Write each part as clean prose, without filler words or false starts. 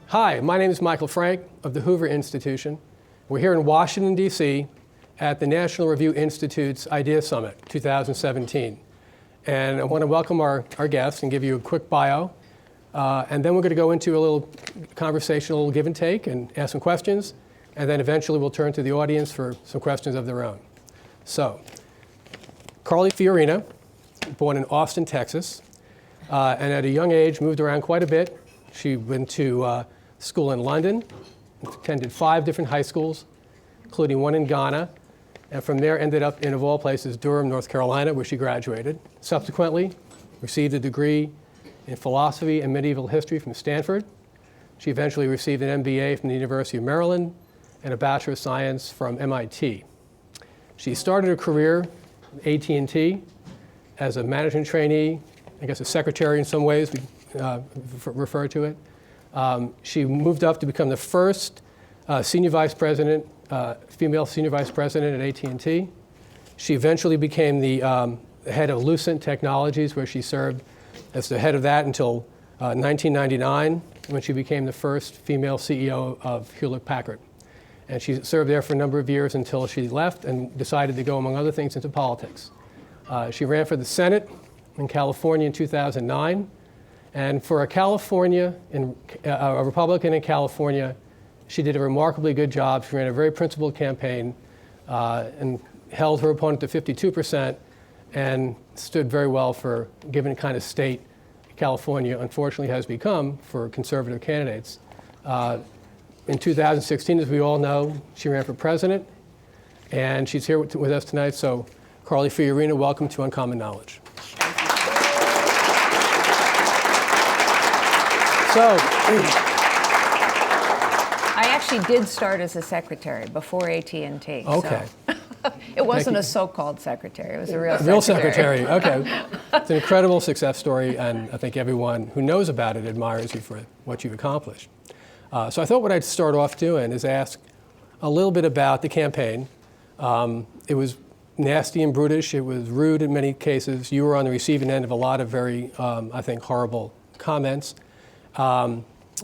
Hi, my name is Michael Franc of the Hoover Institution. We're here in Washington, D.C. at the National Review Institute's Idea Summit 2017. And I want to welcome our guests and give you a quick bio. And then we're going to go into a little conversation, a little give and take, and ask some questions. And then eventually we'll turn to the audience for some questions of their own. So, Carly Fiorina, born in Austin, Texas, and at a young age moved around quite a bit. She went to school in London, attended 5 different high schools, including one in Ghana, and from there ended up in, of all places, Durham, North Carolina, where she graduated. Subsequently, received a degree in philosophy and medieval history from Stanford. She eventually received an MBA from the University of Maryland and a Bachelor of Science from MIT. She started her career at AT&T as a management trainee, I guess a secretary in some ways, we refer to it. She moved up to become the first senior vice president, female senior vice president at AT&T. She eventually became the head of Lucent Technologies, where she served as the head of that until 1999, when she became the first female CEO of Hewlett-Packard. And she served there for a number of years until she left and decided to go, among other things, into politics. She ran for the Senate in California in 2009. And for a Republican in California, she did a remarkably good job. She ran a very principled campaign and held her opponent to 52% and stood very well for, given the kind of state California unfortunately has become for conservative candidates. In 2016, as we all know, she ran for president, and she's here with us tonight. So, Carly Fiorina, welcome to Uncommon Knowledge. So, I actually did start as a secretary before AT&T. Okay. So. It wasn't a so-called secretary. It was a real secretary. Okay. It's an incredible success story, and I think everyone who knows about it admires you for what you've accomplished. So I thought what I'd start off doing is ask a little bit about the campaign. It was nasty and brutish. It was rude in many cases. You were on the receiving end of a lot of very, I think, horrible comments.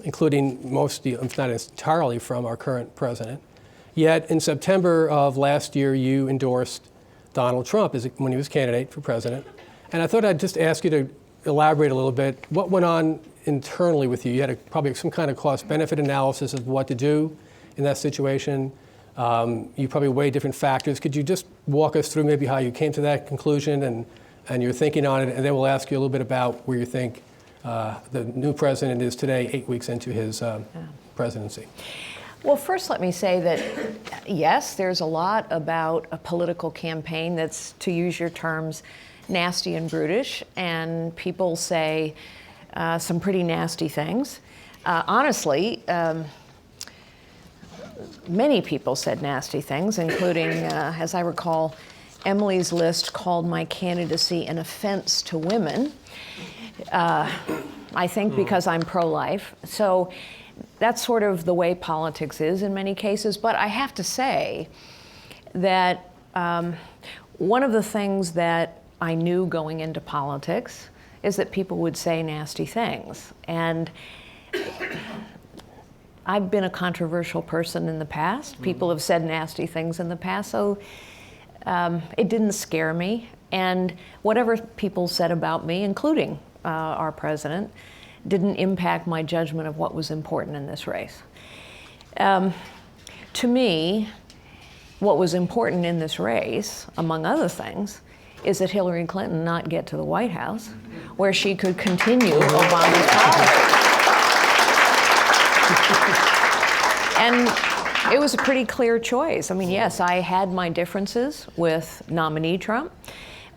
Including mostly, if not entirely, from our current president. Yet in September of last year, you endorsed Donald Trump when he was candidate for president. And I thought I'd just ask you to elaborate a little bit. What went on internally with you? You had probably some kind of cost-benefit analysis of what to do in that situation. You probably weighed different factors. Could you just walk us through maybe how you came to that conclusion and your thinking on it? And then we'll ask you a little bit about where you think the new president is today, 8 weeks into his presidency. Well, first let me say that, yes, there's a lot about a political campaign that's, to use your terms, nasty and brutish, and people say some pretty nasty things. Honestly, many people said nasty things, including, as I recall, Emily's List called my candidacy an offense to women. I think because I'm pro-life. So that's sort of the way politics is in many cases. But I have to say that one of the things that I knew going into politics is that people would say nasty things. And I've been a controversial person in the past. People have said nasty things in the past, so it didn't scare me. And whatever people said about me, including our president, didn't impact my judgment of what was important in this race. To me, what was important in this race, among other things, is that Hillary Clinton not get to the White House, where she could continue Obama's policy. And it was a pretty clear choice. I mean, yes, I had my differences with nominee Trump.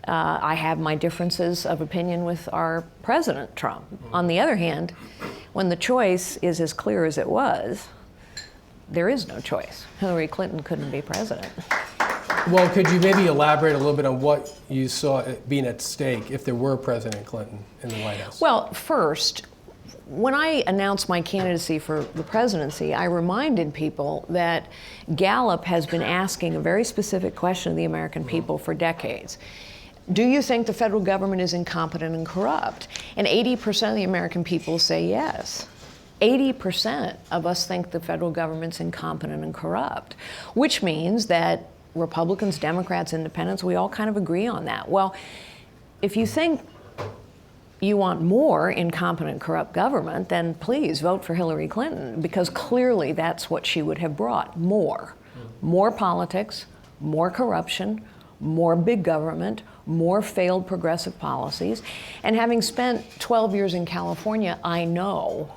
I have my differences of opinion with our President Trump. On the other hand, when the choice is as clear as it was, there is no choice. Hillary Clinton couldn't be president. Well, could you maybe elaborate a little bit on what you saw being at stake if there were President Clinton in the White House? Well, first, when I announced my candidacy for the presidency, I reminded people that Gallup has been asking a very specific question of the American people for decades. Do you think the federal government is incompetent and corrupt? And 80% of the American people say yes. 80% of us think the federal government's incompetent and corrupt, which means that Republicans, Democrats, Independents, we all kind of agree on that. Well, if you think you want more incompetent, corrupt government, then please vote for Hillary Clinton, because clearly that's what she would have brought. More politics, more corruption, more big government, more failed progressive policies. And having spent 12 years in California, I know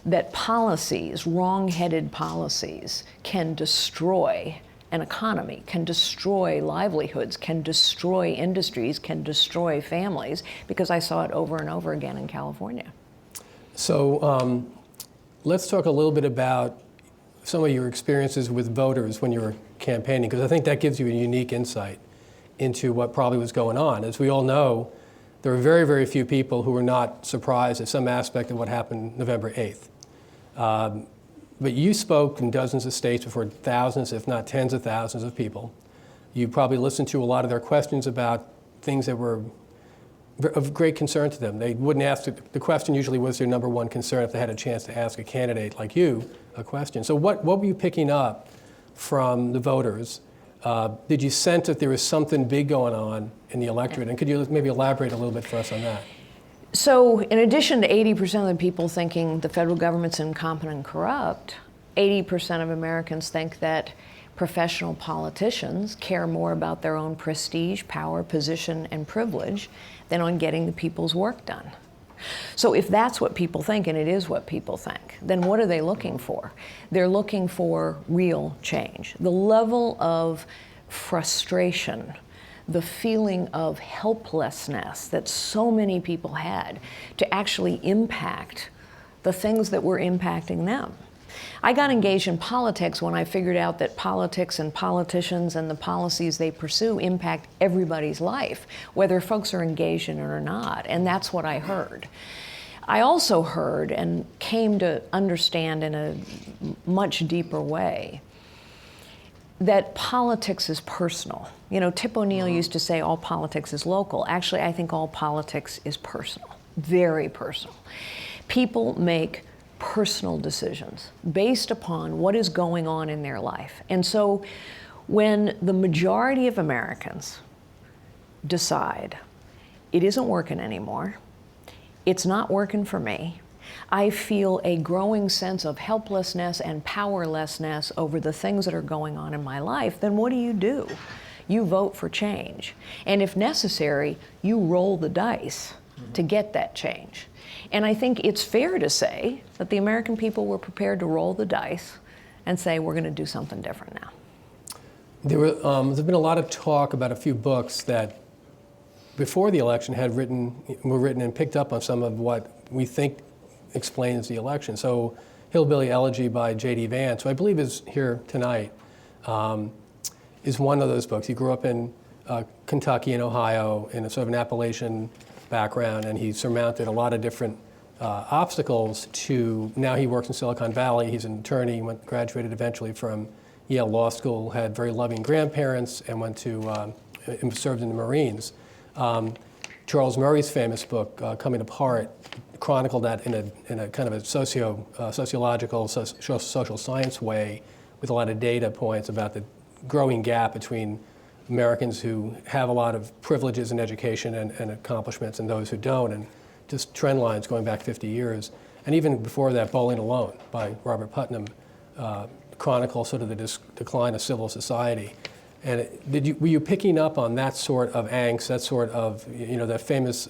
that policies, wrong-headed policies, can destroy an economy, can destroy livelihoods, can destroy industries, can destroy families, because I saw it over and over again in California. So let's talk a little bit about some of your experiences with voters when you were campaigning, because I think that gives you a unique insight into what probably was going on. As we all know, there were very, very few people who were not surprised at some aspect of what happened November 8th. But you spoke in dozens of states before thousands, if not tens of thousands of people. You probably listened to a lot of their questions about things that were of great concern to them. They wouldn't ask, the question usually was their number one concern if they had a chance to ask a candidate like you a question. So what were you picking up from the voters? Did you sense that there was something big going on in the electorate? And could you maybe elaborate a little bit for us on that? So in addition to 80% of the people thinking the federal government's incompetent and corrupt, 80% of Americans think that professional politicians care more about their own prestige, power, position, and privilege than on getting the people's work done. So if that's what people think, and it is what people think, then what are they looking for? They're looking for real change. The level of frustration, the feeling of helplessness that so many people had to actually impact the things that were impacting them. I got engaged in politics when I figured out that politics and politicians and the policies they pursue impact everybody's life, whether folks are engaged in it or not, and that's what I heard. I also heard and came to understand in a much deeper way that politics is personal. You know, Tip O'Neill used to say all politics is local. Actually, I think all politics is personal, very personal. People make personal decisions based upon what is going on in their life. And so when the majority of Americans decide it isn't working anymore, it's not working for me, I feel a growing sense of helplessness and powerlessness over the things that are going on in my life, then what do? You vote for change. And if necessary, you roll the dice to get that change. And I think it's fair to say that the American people were prepared to roll the dice and say, we're going to do something different now. There's been a lot of talk about a few books that before the election were written and picked up on some of what we think explains the election. So Hillbilly Elegy by J.D. Vance, who I believe is here tonight, is one of those books. He grew up in Kentucky and Ohio in a sort of an Appalachian background, and he surmounted a lot of different obstacles to, now he works in Silicon Valley. He's an attorney, graduated eventually from Yale Law School, had very loving grandparents, and went to, and served in the Marines. Charles Murray's famous book, Coming Apart, chronicled that in a kind of a sociological, social science way, with a lot of data points about the growing gap between Americans who have a lot of privileges in education and accomplishments and those who don't, and just trend lines going back 50 years. And even before that, Bowling Alone by Robert Putnam chronicles sort of the decline of civil society. And were you picking up on that sort of angst, that sort of, that famous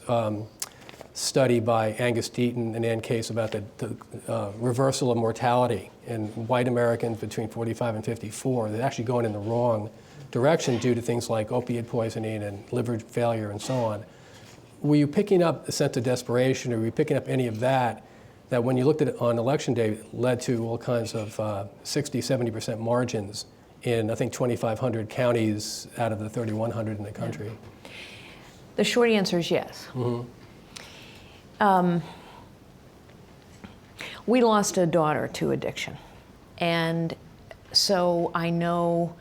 study by Angus Deaton and Ann Case about the reversal of mortality in white Americans between 45 and 54, they're actually going in the wrong direction due to things like opiate poisoning and liver failure and so on. Were you picking up a sense of desperation, or were you picking up any of that when you looked at it on election day led to all kinds of 60, 70% margins in, I think, 2,500 counties out of the 3,100 in the country? The short answer is yes. Mm-hmm. We lost a daughter to addiction. And so I know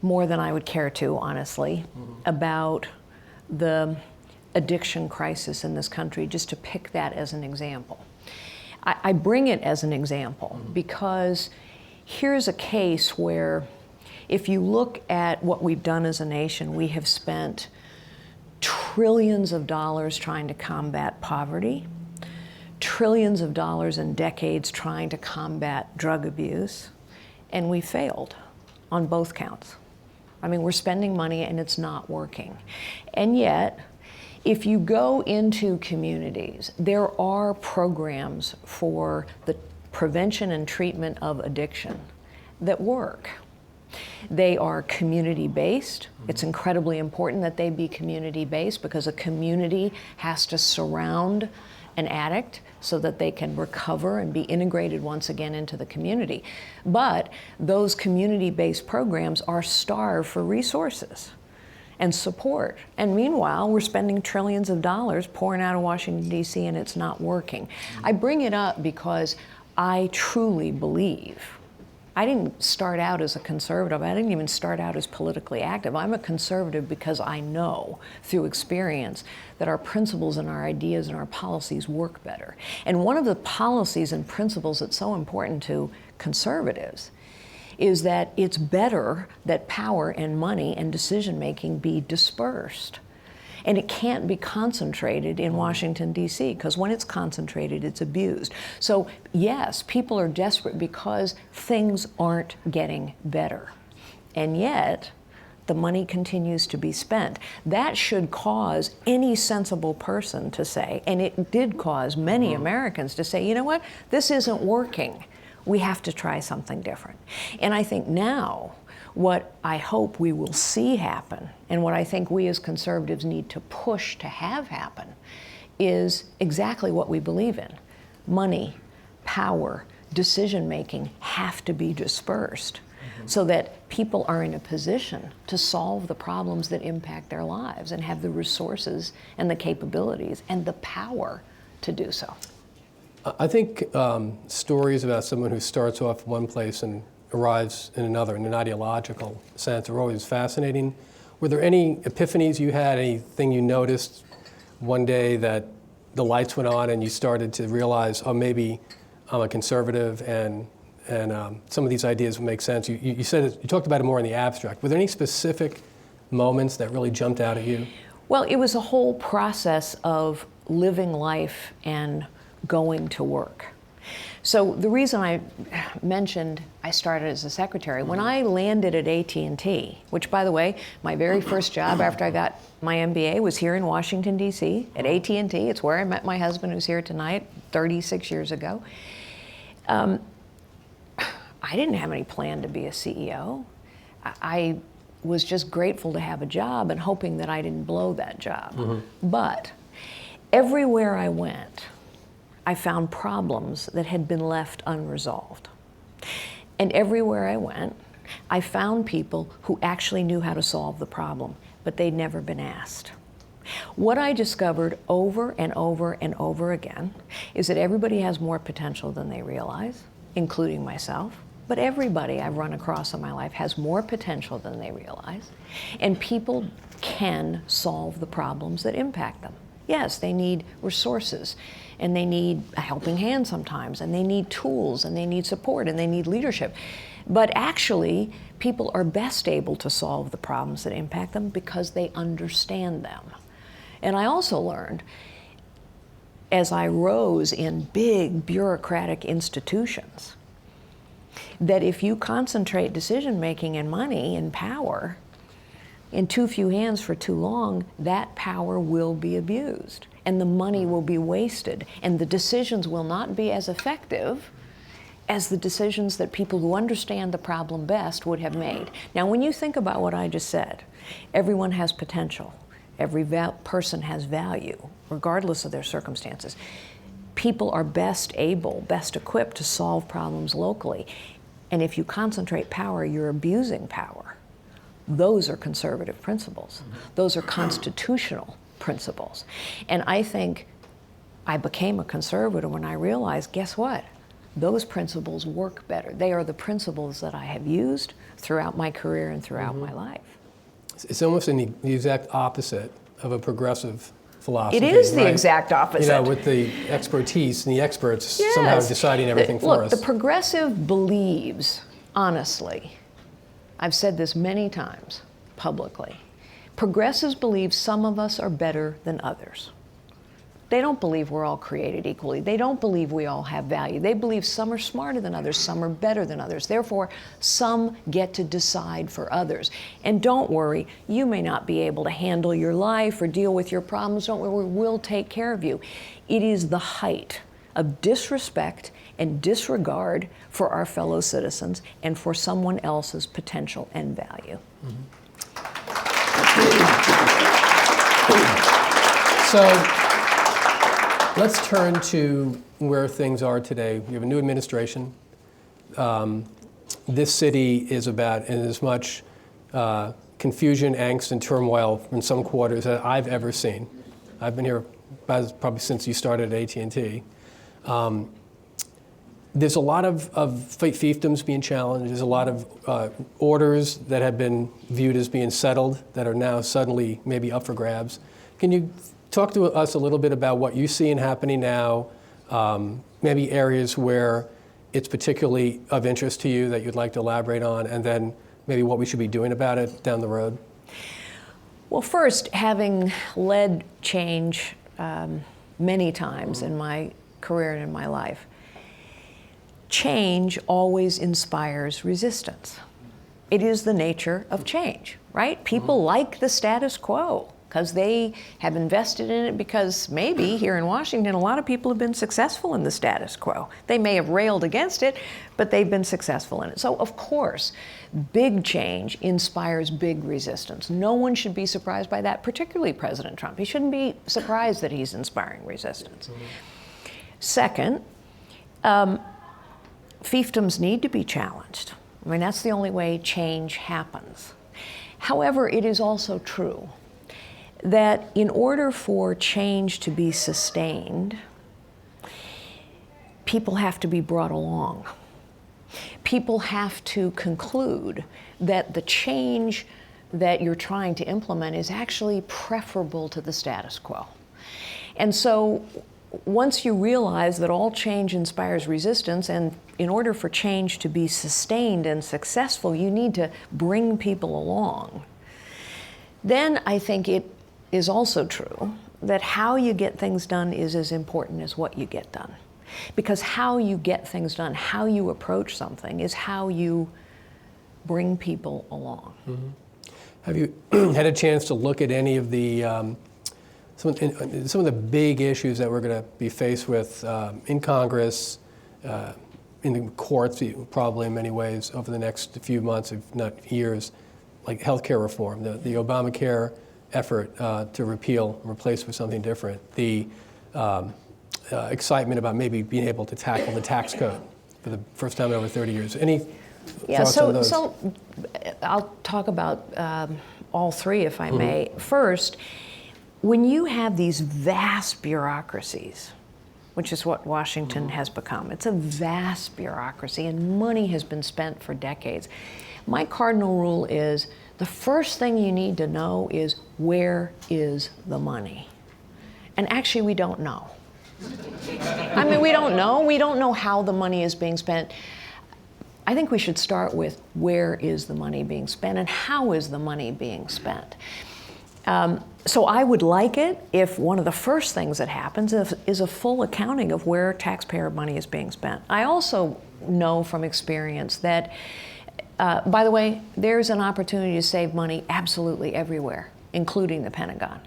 more than I would care to, honestly, about the addiction crisis in this country, just to pick that as an example. I bring it as an example because here's a case where if you look at what we've done as a nation, we have spent trillions of dollars trying to combat poverty, trillions of dollars in decades trying to combat drug abuse, and we failed on both counts. I mean, we're spending money and it's not working. And yet, if you go into communities, there are programs for the prevention and treatment of addiction that work. They are community-based. It's incredibly important that they be community-based because a community has to surround an addict so that they can recover and be integrated once again into the community. But those community-based programs are starved for resources and support. And meanwhile, we're spending trillions of dollars pouring out of Washington, D.C., and it's not working. I bring it up because I truly believe, I didn't start out as a conservative. I didn't even start out as politically active. I'm a conservative because I know through experience that our principles and our ideas and our policies work better. And one of the policies and principles that's so important to conservatives is that it's better that power and money and decision-making be dispersed. And it can't be concentrated in Washington, D.C., because when it's concentrated, it's abused. So yes, people are desperate because things aren't getting better. And yet, the money continues to be spent. That should cause any sensible person to say, and it did cause many Americans to say, you know what, this isn't working. We have to try something different. And I think now, what I hope we will see happen, and what I think we as conservatives need to push to have happen, is exactly what we believe in. Money, power, decision-making have to be dispersed so that people are in a position to solve the problems that impact their lives and have the resources and the capabilities and the power to do so. I think stories about someone who starts off one place and arrives in another in an ideological sense are always fascinating. Were there any epiphanies you had, anything you noticed one day that the lights went on and you started to realize, oh, maybe I'm a conservative and some of these ideas make sense? You said you talked about it more in the abstract. Were there any specific moments that really jumped out at you? Well, it was a whole process of living life and going to work. So the reason I mentioned I started as a secretary, when I landed at AT&T, which by the way, my very first job after I got my MBA was here in Washington, D.C. at AT&T. It's where I met my husband who's here tonight 36 years ago. I didn't have any plan to be a CEO. I was just grateful to have a job and hoping that I didn't blow that job. But everywhere I went, I found problems that had been left unresolved. And everywhere I went, I found people who actually knew how to solve the problem, but they'd never been asked. What I discovered over and over and over again is that everybody has more potential than they realize, including myself. But everybody I've run across in my life has more potential than they realize, and people can solve the problems that impact them. Yes, they need resources, and they need a helping hand sometimes, and they need tools, and they need support, and they need leadership. But actually, people are best able to solve the problems that impact them because they understand them. And I also learned, as I rose in big bureaucratic institutions, that if you concentrate decision-making and money and power in too few hands for too long, that power will be abused, and the money will be wasted, and the decisions will not be as effective as the decisions that people who understand the problem best would have made. Now, when you think about what I just said, everyone has potential. Every person has value, regardless of their circumstances. People are best able, best equipped to solve problems locally. And if you concentrate power, you're abusing power. Those are conservative principles. Those are constitutional principles. And I think I became a conservative when I realized, guess what? those principles work better. They are the principles that I have used throughout my career and throughout my life. It's almost the exact opposite of a progressive philosophy. It is the right? exact opposite. You know, with the expertise and the experts somehow deciding everything for us. Look, the progressive believes, honestly, I've said this many times publicly, progressives believe some of us are better than others. They don't believe we're all created equally. They don't believe we all have value. They believe some are smarter than others, some are better than others. Therefore, some get to decide for others. And don't worry, you may not be able to handle your life or deal with your problems. Don't worry, we'll take care of you. It is the height of disrespect and disregard for our fellow citizens and for someone else's potential and value. So, let's turn to where things are today. We have a new administration. This city is about as much confusion, angst, and turmoil in some quarters that I've ever seen. I've been here probably since you started at AT&T. There's a lot of fiefdoms being challenged. There's a lot of orders that have been viewed as being settled that are now suddenly maybe up for grabs. Can you talk to us a little bit about what you see happening now, maybe areas where it's particularly of interest to you that you'd like to elaborate on, and then maybe what we should be doing about it down the road? Well, first, having led change many times in my career and in my life, change always inspires resistance. It is the nature of change, right? People like the status quo because they have invested in it, because maybe here in Washington, a lot of people have been successful in the status quo. They may have railed against it, but they've been successful in it. So of course, big change inspires big resistance. No one should be surprised by that, particularly President Trump. He shouldn't be surprised that he's inspiring resistance. Second, fiefdoms need to be challenged. I mean, that's the only way change happens. However, it is also true that in order for change to be sustained, people have to be brought along. People have to conclude that the change that you're trying to implement is actually preferable to the status quo. And so once you realize that all change inspires resistance, and in order for change to be sustained and successful, you need to bring people along, then I think it is also true that how you get things done is as important as what you get done. Because how you get things done, how you approach something, is how you bring people along. Mm-hmm. Have you had a chance to look at any of the some of the big issues that we're going to be faced with in Congress, in the courts, probably in many ways, over the next few months, if not years, like healthcare reform, the Obamacare effort to repeal and replace with something different, the excitement about maybe being able to tackle the tax code for the first time in over 30 years. Any thoughts on those? So I'll talk about all three, if I may. First, when you have these vast bureaucracies, which is what Washington has become, it's a vast bureaucracy, and money has been spent for decades. My cardinal rule is the first thing you need to know is, where is the money? And actually, we don't know. I mean, we don't know. We don't know how the money is being spent. I think we should start with, where is the money being spent and how is the money being spent? So I would like it if one of the first things that happens is a full accounting of where taxpayer money is being spent. I also know from experience that, by the way, there's an opportunity to save money absolutely everywhere, including the Pentagon.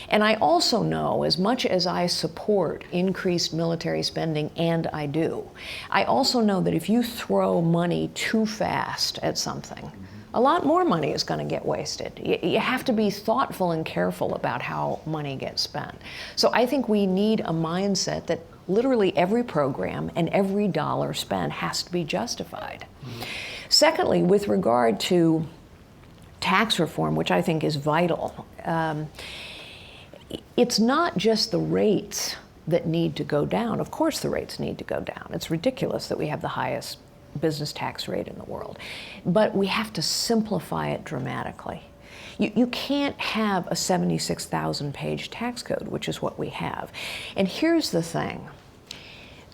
And I also know, as much as I support increased military spending, and I do, I also know that if you throw money too fast at something, a lot more money is going to get wasted. You have to be thoughtful and careful about how money gets spent. So I think we need a mindset that literally every program and every dollar spent has to be justified. Secondly, with regard to tax reform, which I think is vital, it's not just the rates that need to go down. Of course the rates need to go down. It's ridiculous that we have the highest business tax rate in the world. But we have to simplify it dramatically. You can't have a 76,000 page tax code, which is what we have. And here's the thing.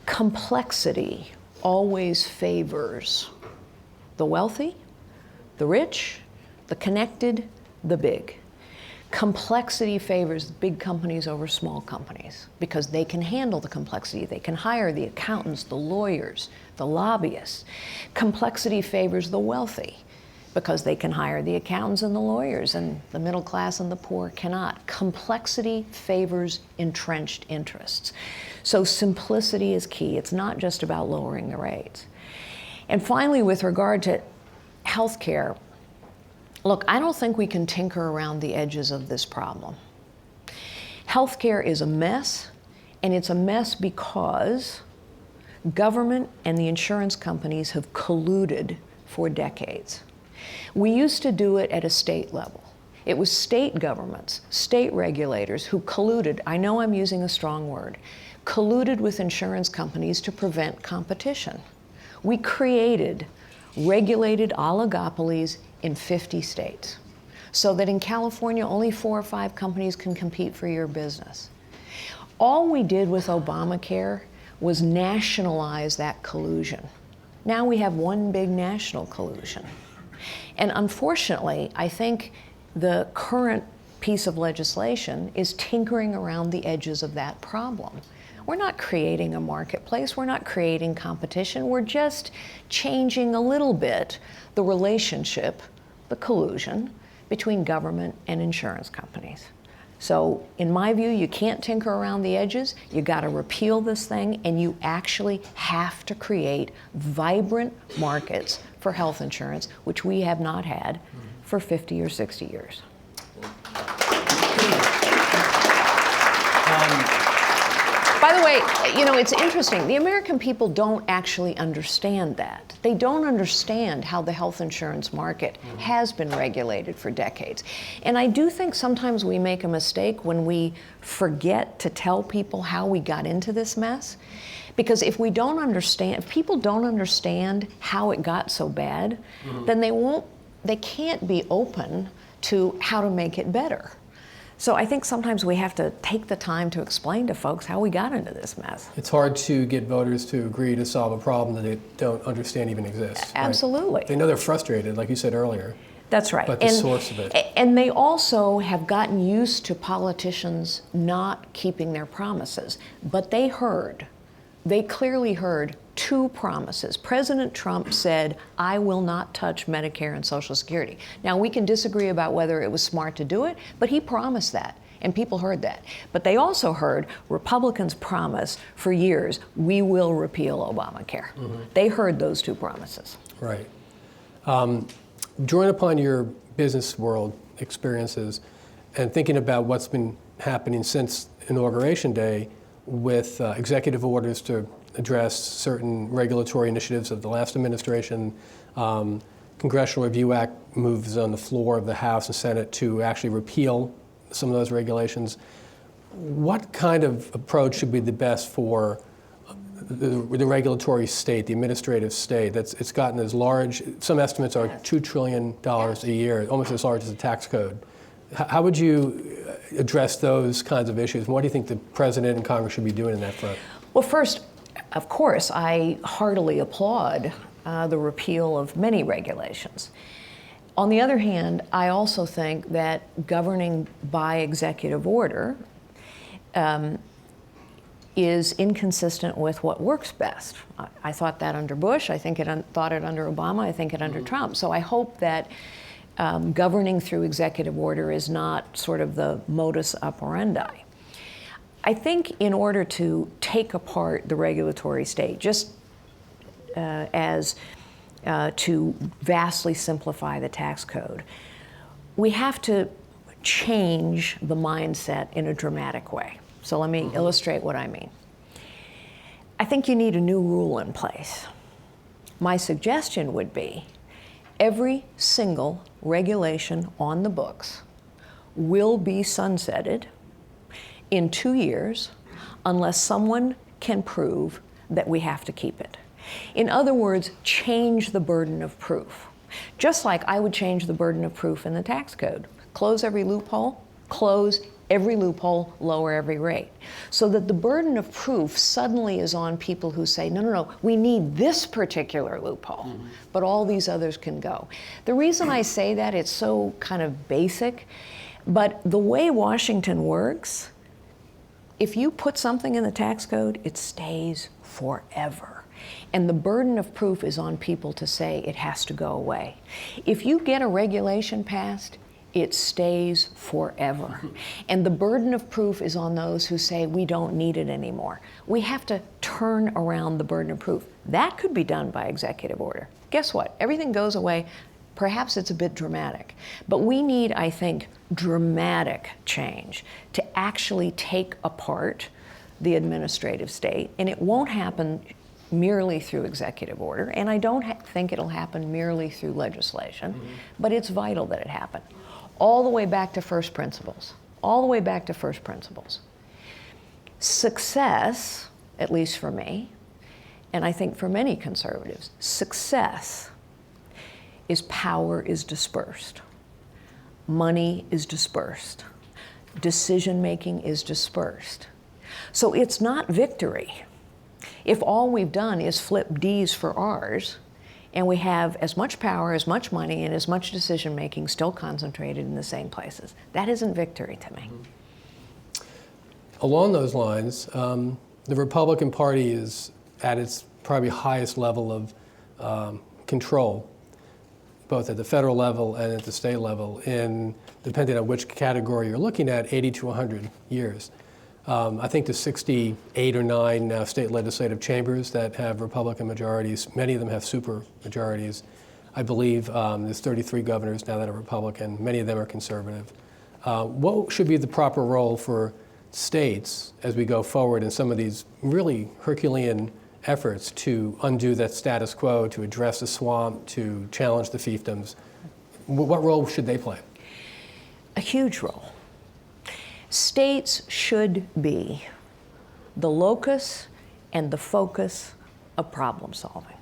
Complexity always favors the wealthy, the rich, the connected, the big. Complexity favors big companies over small companies because they can handle the complexity. They can hire the accountants, the lawyers, the lobbyists. Complexity favors the wealthy because they can hire the accountants and the lawyers, and the middle class and the poor cannot. Complexity favors entrenched interests. So simplicity is key. It's not just about lowering the rates. And finally, with regard to healthcare, look, I don't think we can tinker around the edges of this problem. Healthcare is a mess, and it's a mess because government and the insurance companies have colluded for decades. We used to do it at a state level. It was state governments, state regulators who colluded, I know I'm using a strong word, colluded with insurance companies to prevent competition. We created regulated oligopolies in 50 states, so that in California, only 4 or 5 companies can compete for your business. All we did with Obamacare was nationalize that collusion. Now we have one big national collusion. And unfortunately, I think the current piece of legislation is tinkering around the edges of that problem. We're not creating a marketplace, we're not creating competition, we're just changing a little bit the relationship, the collusion, between government and insurance companies. So in my view, you can't tinker around the edges, you gotta repeal this thing, and you actually have to create vibrant markets for health insurance, which we have not had for 50 or 60 years. By the way, you know, it's interesting. The American people don't actually understand that. They don't understand how the health insurance market has been regulated for decades. And I do think sometimes we make a mistake when we forget to tell people how we got into this mess. Because if we don't understand, if people don't understand how it got so bad, then they can't be open to how to make it better. So I think sometimes we have to take the time to explain to folks how we got into this mess. It's hard to get voters to agree to solve a problem that they don't understand even exists. Absolutely. Right? They know they're frustrated, like you said earlier. That's right. But the source of it. And they also have gotten used to politicians not keeping their promises. But they clearly heard 2 promises. President Trump said, I will not touch Medicare and Social Security. Now, we can disagree about whether it was smart to do it, but he promised that, and people heard that. But they also heard Republicans promise for years, we will repeal Obamacare. They heard those 2 promises. Right. Drawing upon your business world experiences and thinking about what's been happening since Inauguration Day with executive orders to address certain regulatory initiatives of the last administration. Congressional Review Act moves on the floor of the House and Senate to actually repeal some of those regulations. What kind of approach should be the best for the regulatory state, the administrative state? It's gotten as large, some estimates are $2 trillion a year, almost as large as the tax code. How would you address those kinds of issues? And what do you think the President and Congress should be doing in that front? Well, first, of course, I heartily applaud the repeal of many regulations. On the other hand, I also think that governing by executive order is inconsistent with what works best. I thought that under Bush, I think thought it under Obama, I think it under Trump. So I hope that governing through executive order is not sort of the modus operandi. I think in order to take apart the regulatory state, just as to vastly simplify the tax code, we have to change the mindset in a dramatic way. So let me illustrate what I mean. I think you need a new rule in place. My suggestion would be every single regulation on the books will be sunsetted in 2 years unless someone can prove that we have to keep it. In other words, change the burden of proof. Just like I would change the burden of proof in the tax code. Close every loophole, close every loophole, lower every rate. So that the burden of proof suddenly is on people who say, no, no, no, we need this particular loophole, but all these others can go. The reason I say that, it's so kind of basic, but the way Washington works, if you put something in the tax code, it stays forever. And the burden of proof is on people to say it has to go away. If you get a regulation passed, it stays forever. And the burden of proof is on those who say we don't need it anymore. We have to turn around the burden of proof. That could be done by executive order. Guess what? Everything goes away. Perhaps it's a bit dramatic, but we need, I think, dramatic change to actually take apart the administrative state, and it won't happen merely through executive order, and I don't think it'll happen merely through legislation, but it's vital that it happen. All the way back to first principles, all the way back to first principles. Success, at least for me, and I think for many conservatives, success is power is dispersed. Money is dispersed. Decision-making is dispersed. So it's not victory if all we've done is flip D's for R's, and we have as much power, as much money, and as much decision-making still concentrated in the same places. That isn't victory to me. Along those lines, the Republican Party is at its probably highest level of control, both at the federal level and at the state level, in, depending on which category you're looking at, 80 to 100 years. I think the 68 or 9 now state legislative chambers that have Republican majorities, many of them have super majorities. I believe there's 33 governors now that are Republican. Many of them are conservative. What should be the proper role for states as we go forward in some of these really Herculean efforts to undo that status quo, to address the swamp, to challenge the fiefdoms? What role should they play? A huge role. States should be the locus and the focus of problem solving,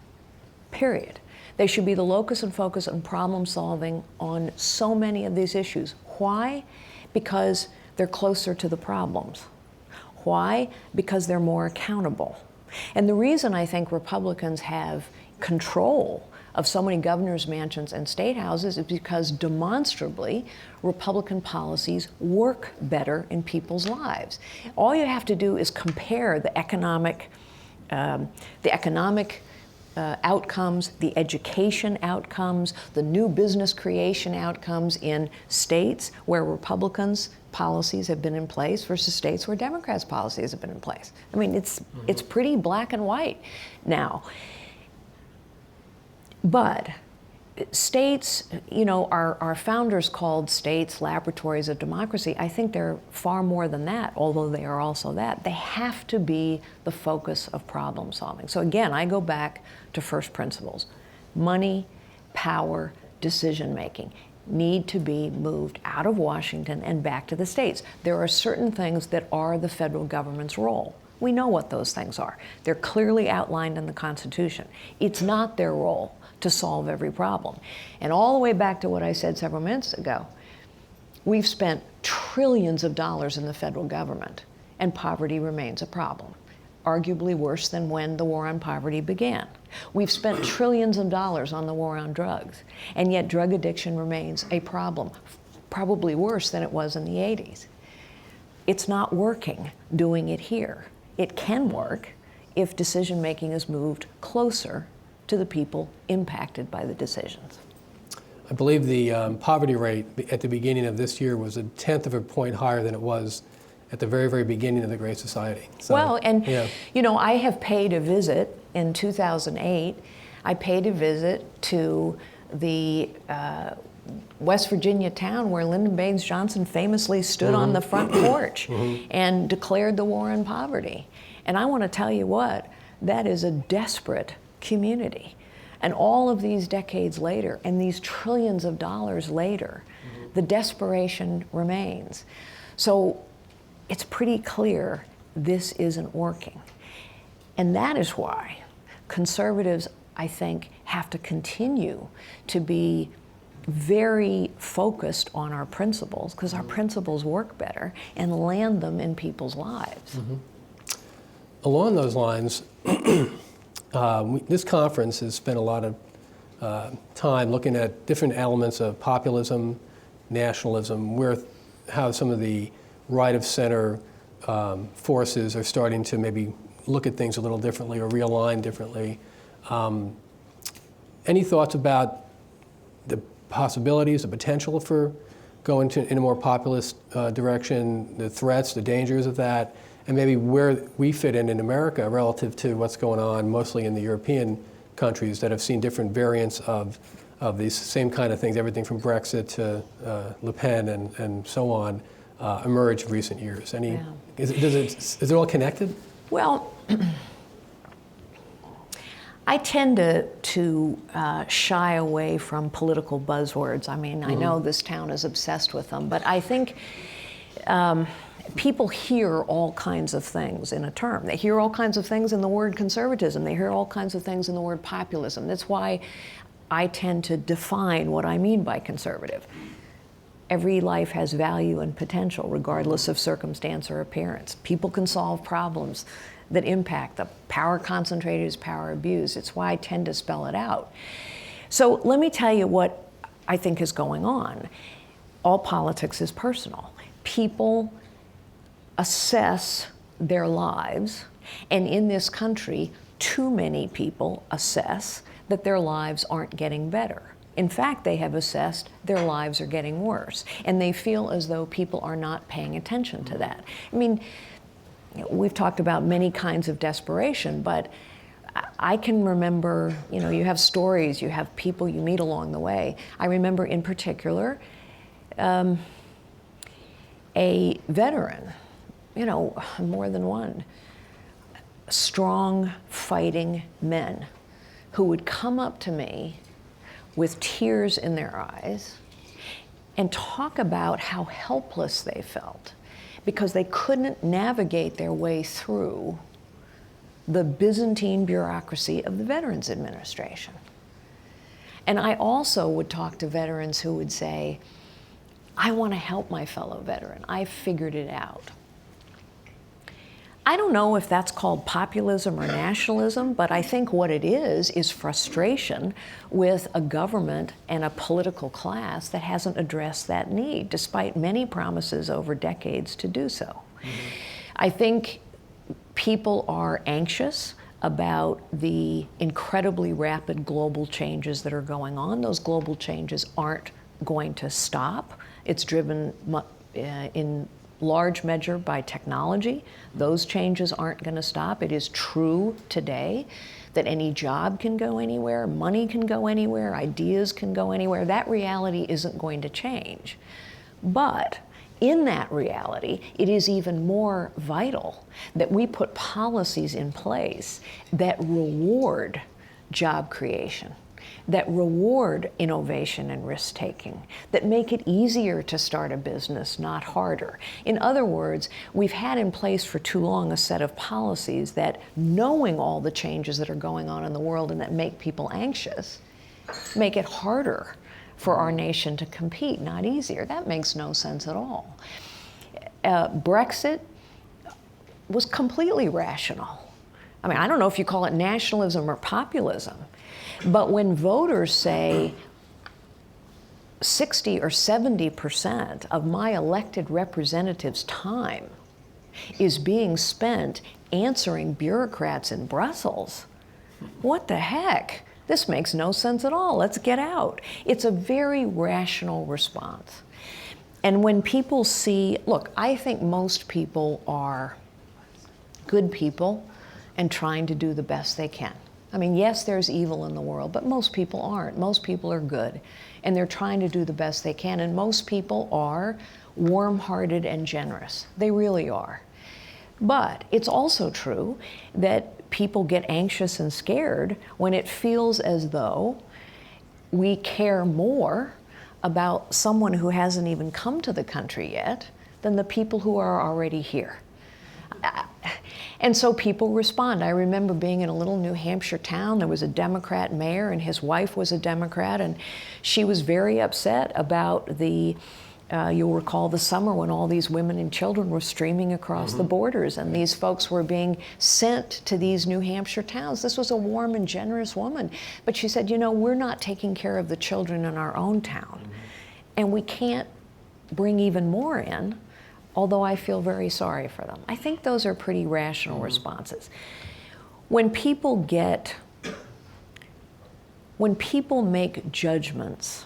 period. They should be the locus and focus on problem solving on so many of these issues. Why? Because they're closer to the problems. Why? Because they're more accountable. And the reason I think Republicans have control of so many governor's mansions and state houses is because demonstrably Republican policies work better in people's lives. All you have to do is compare the economic outcomes, the education outcomes, the new business creation outcomes in states where Republicans' policies have been in place versus states where Democrats' policies have been in place. I mean, it's pretty black and white now. But states, you know, our founders called states laboratories of democracy. I think they're far more than that, although they are also that. They have to be the focus of problem solving. So again, I go back to first principles. Money, power, decision making need to be moved out of Washington and back to the states. There are certain things that are the federal government's role. We know what those things are. They're clearly outlined in the Constitution. It's not their role to solve every problem. And all the way back to what I said several minutes ago, we've spent trillions of dollars in the federal government, and poverty remains a problem, arguably worse than when the war on poverty began. We've spent trillions of dollars on the war on drugs, and yet drug addiction remains a problem, probably worse than it was in the 80s. It's not working doing it here. It can work if decision-making is moved closer to the people impacted by the decisions. I believe the poverty rate at the beginning of this year was 1/10 of a point higher than it was at the very, very beginning of the Great Society. So, well, and yeah. you know, I have paid a visit in 2008. I paid a visit to the West Virginia town where Lyndon Baines Johnson famously stood on the front porch and declared the war on poverty. And I want to tell you what, that is a desperate community. And all of these decades later, and these trillions of dollars later, the desperation remains. So it's pretty clear this isn't working. And that is why conservatives, I think, have to continue to be very focused on our principles, because our principles work better, and land them in people's lives. Along those lines, this conference has spent a lot of time looking at different elements of populism, nationalism, how some of the right of center forces are starting to maybe look at things a little differently or realign differently. Any thoughts about the possibilities, the potential for going in a more populist direction, the threats, the dangers of that, and maybe where we fit in America relative to what's going on mostly in the European countries that have seen different variants of these same kind of things, everything from Brexit to Le Pen and so on, emerge in recent years? Is it all connected? Well, I tend to shy away from political buzzwords. I mean, I know this town is obsessed with them, but I think people hear all kinds of things in a term. They hear all kinds of things in the word conservatism. They hear all kinds of things in the word populism. That's why I tend to define what I mean by conservative. Every life has value and potential, regardless of circumstance or appearance. People can solve problems that impact them. Power concentrated is power abused. It's why I tend to spell it out. So let me tell you what I think is going on. All politics is personal. People assess their lives, and in this country, too many people assess that their lives aren't getting better. In fact, they have assessed their lives are getting worse, and they feel as though people are not paying attention to that. I mean, we've talked about many kinds of desperation, but I can remember, you have stories, you have people you meet along the way. I remember in particular a veteran, more than one, strong fighting men who would come up to me with tears in their eyes and talk about how helpless they felt because they couldn't navigate their way through the Byzantine bureaucracy of the Veterans Administration. And I also would talk to veterans who would say, I want to help my fellow veteran. I figured it out. I don't know if that's called populism or nationalism, but I think what it is frustration with a government and a political class that hasn't addressed that need, despite many promises over decades to do so. I think people are anxious about the incredibly rapid global changes that are going on. Those global changes aren't going to stop. It's driven in large measure by technology. Those changes aren't going to stop. It is true today that any job can go anywhere, money can go anywhere, ideas can go anywhere. That reality isn't going to change. But in that reality, it is even more vital that we put policies in place that reward job creation, that reward innovation and risk-taking, that make it easier to start a business, not harder. In other words, we've had in place for too long a set of policies that, knowing all the changes that are going on in the world and that make people anxious, make it harder for our nation to compete, not easier. That makes no sense at all. Brexit was completely rational. I mean, I don't know if you call it nationalism or populism, but when voters say 60 or 70% of my elected representatives' time is being spent answering bureaucrats in Brussels, what the heck? This makes no sense at all. Let's get out. It's a very rational response. And when people see, look, I think most people are good people and trying to do the best they can. I mean, yes, there's evil in the world, but most people aren't. Most people are good, and they're trying to do the best they can, and most people are warm-hearted and generous. They really are. But it's also true that people get anxious and scared when it feels as though we care more about someone who hasn't even come to the country yet than the people who are already here. And so people respond. I remember being in a little New Hampshire town. There was a Democrat mayor, and his wife was a Democrat, and she was very upset about the, you'll recall the summer when all these women and children were streaming across the borders, and these folks were being sent to these New Hampshire towns. This was a warm and generous woman. But she said, you know, we're not taking care of the children in our own town, and we can't bring even more in, although I feel very sorry for them. I think those are pretty rational responses. When people make judgments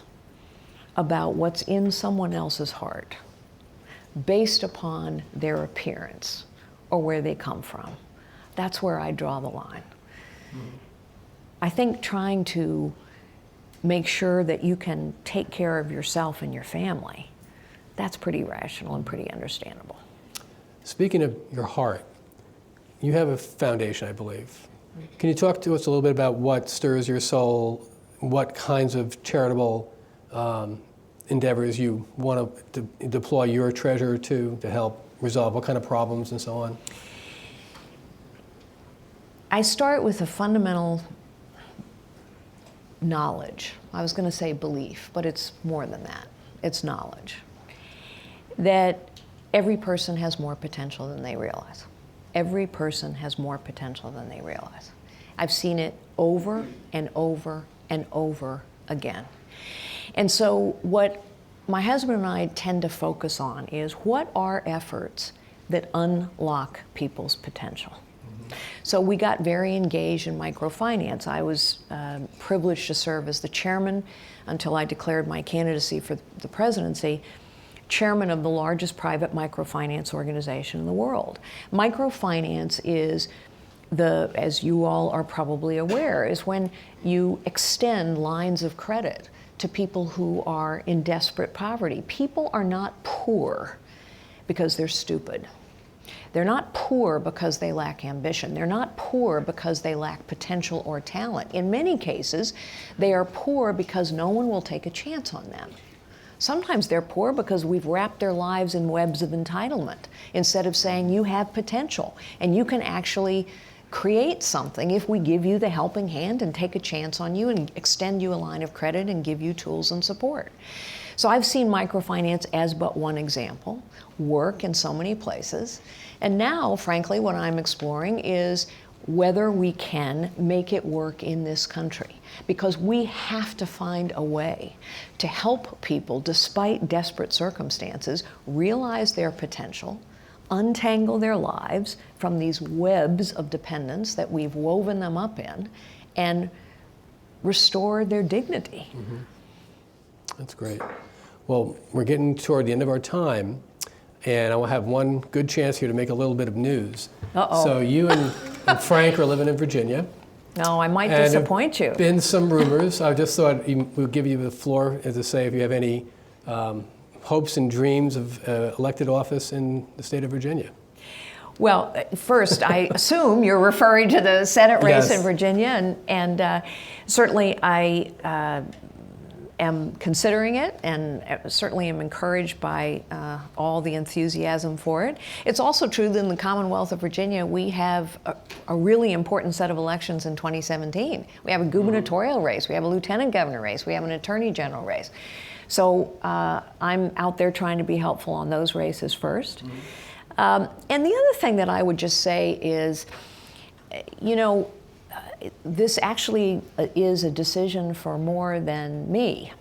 about what's in someone else's heart based upon their appearance or where they come from, that's where I draw the line. I think trying to make sure that you can take care of yourself and your family, that's pretty rational and pretty understandable. Speaking of your heart, you have a foundation, I believe. Can you talk to us a little bit about what stirs your soul, what kinds of charitable endeavors you want to deploy your treasure to help resolve, what kind of problems and so on? I start with a fundamental knowledge. I was going to say belief, but it's more than that. It's knowledge. That every person has more potential than they realize. Every person has more potential than they realize. I've seen it over and over and over again. And so what my husband and I tend to focus on is what are efforts that unlock people's potential. So we got very engaged in microfinance. I was privileged to serve as the chairman until I declared my candidacy for the presidency, chairman of the largest private microfinance organization in the world. Microfinance is as you all are probably aware, is when you extend lines of credit to people who are in desperate poverty. People are not poor because they're stupid. They're not poor because they lack ambition. They're not poor because they lack potential or talent. In many cases, they are poor because no one will take a chance on them. Sometimes they're poor because we've wrapped their lives in webs of entitlement instead of saying you have potential and you can actually create something if we give you the helping hand and take a chance on you and extend you a line of credit and give you tools and support. So I've seen microfinance as but one example, work in so many places. And now, frankly, what I'm exploring is whether we can make it work in this country. Because we have to find a way to help people, despite desperate circumstances, realize their potential, untangle their lives from these webs of dependence that we've woven them up in, and restore their dignity. Mm-hmm. That's great. Well, we're getting toward the end of our time, and I will have one good chance here to make a little bit of news. Uh-oh. So you and Frank are living in Virginia. No, I might disappoint you. There have been some rumors. I just thought we'll give you the floor as to say if you have any hopes and dreams of elected office in the state of Virginia. Well, first, I assume you're referring to the Senate race Yes. in Virginia, and certainly I am considering it, and certainly am encouraged by all the enthusiasm for it. It's also true that in the Commonwealth of Virginia, we have a really important set of elections in 2017. We have a gubernatorial race, we have a lieutenant governor race, we have an attorney general race. So I'm out there trying to be helpful on those races first. And the other thing that I would just say is, you know, this actually is a decision for more than me.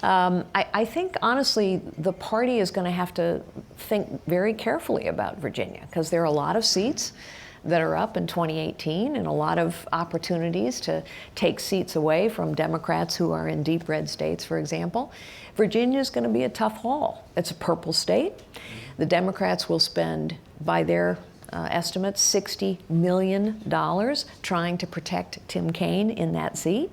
I think, honestly, the party is going to have to think very carefully about Virginia, because there are a lot of seats that are up in 2018 and a lot of opportunities to take seats away from Democrats who are in deep red states, for example. Virginia is going to be a tough haul. It's a purple state. The Democrats will spend, by their estimates, $60 million trying to protect Tim Kaine in that seat.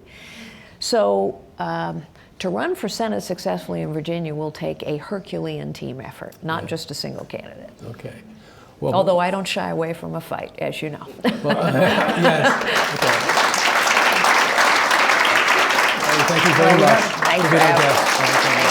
So to run for Senate successfully in Virginia will take a Herculean team effort, not just a single candidate. Okay. Well, although I don't shy away from a fight, as you know. Well, yes. Okay. Thank you very much. Thanks for having me.